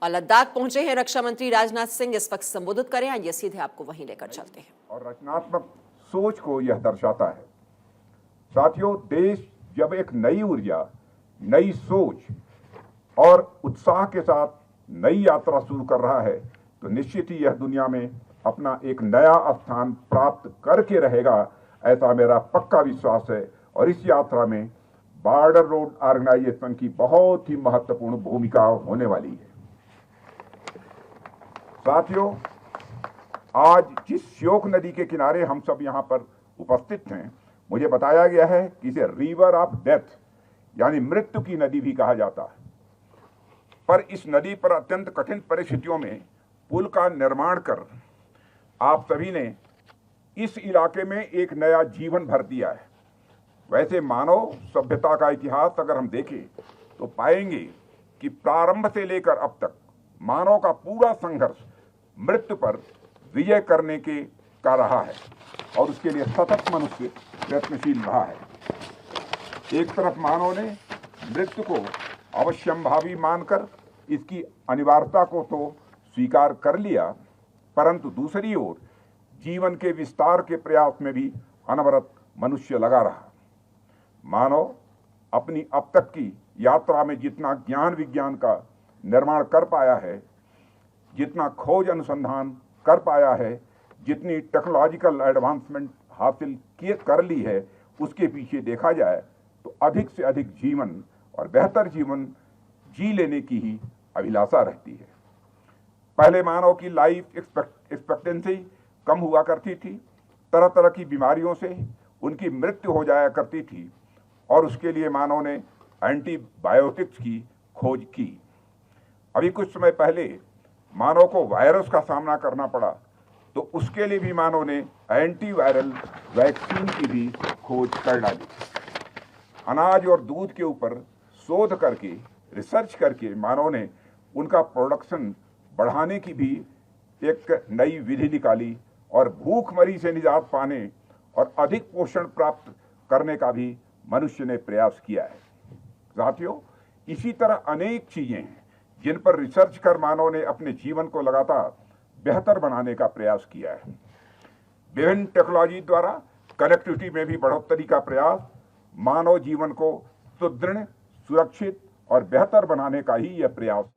और लद्दाख पहुंचे हैं रक्षा मंत्री राजनाथ सिंह, इस वक्त संबोधित करें। आइए सीधे आपको वहीं लेकर चलते हैं। और रचनात्मक सोच को यह दर्शाता है। साथियों, देश जब एक नई ऊर्जा, नई सोच और उत्साह के साथ नई यात्रा शुरू कर रहा है तो निश्चित ही यह दुनिया में अपना एक नया स्थान प्राप्त करके रहेगा, ऐसा मेरा पक्का विश्वास है। और इस यात्रा में बॉर्डर रोड ऑर्गेनाइजेशन की बहुत ही महत्वपूर्ण भूमिका होने वाली है। साथियों, आज जिस श्योक नदी के किनारे हम सब यहाँ पर उपस्थित हैं, मुझे बताया गया है कि इसे रिवर ऑफ डेथ यानी मृत्यु की नदी भी कहा जाता है। पर इस नदी पर अत्यंत कठिन परिस्थितियों में पुल का निर्माण कर आप सभी ने इस इलाके में एक नया जीवन भर दिया है। वैसे मानव सभ्यता का इतिहास अगर हम देखें तो पाएंगे कि प्रारंभ से लेकर अब तक मानव का पूरा संघर्ष मृत्यु पर विजय करने का रहा है और उसके लिए सतत मनुष्य प्रयत्नशील रहा है। एक तरफ मानव ने मृत्यु को अवश्यंभावी मानकर इसकी अनिवार्यता को तो स्वीकार कर लिया, परंतु दूसरी ओर जीवन के विस्तार के प्रयास में भी अनवरत मनुष्य लगा रहा। मानव अपनी अब तक की यात्रा में जितना ज्ञान विज्ञान का निर्माण कर पाया है, जितना खोज अनुसंधान कर पाया है, जितनी टेक्नोलॉजिकल एडवांसमेंट हासिल कर ली है, उसके पीछे देखा जाए तो अधिक से अधिक जीवन और बेहतर जीवन जी लेने की ही अभिलाषा रहती है। पहले मानव की लाइफ एक्सपेक्टेंसी कम हुआ करती थी, तरह तरह की बीमारियों से उनकी मृत्यु हो जाया करती थी और उसके लिए मानव ने एंटीबायोटिक्स की खोज की। अभी कुछ समय पहले मानव को वायरस का सामना करना पड़ा तो उसके लिए भी मानव ने एंटीवायरल वैक्सीन की भी खोज कर डाली। अनाज और दूध के ऊपर शोध करके, रिसर्च करके मानव ने उनका प्रोडक्शन बढ़ाने की भी एक नई विधि निकाली और भूखमरी से निजात पाने और अधिक पोषण प्राप्त करने का भी मनुष्य ने प्रयास किया है। साथियों, इसी तरह अनेक चीजें हैं जिन पर रिसर्च कर मानव ने अपने जीवन को लगातार बेहतर बनाने का प्रयास किया है। विभिन्न टेक्नोलॉजी द्वारा कनेक्टिविटी में भी बढ़ोतरी का प्रयास मानव जीवन को सुदृढ़, सुरक्षित और बेहतर बनाने का ही यह प्रयास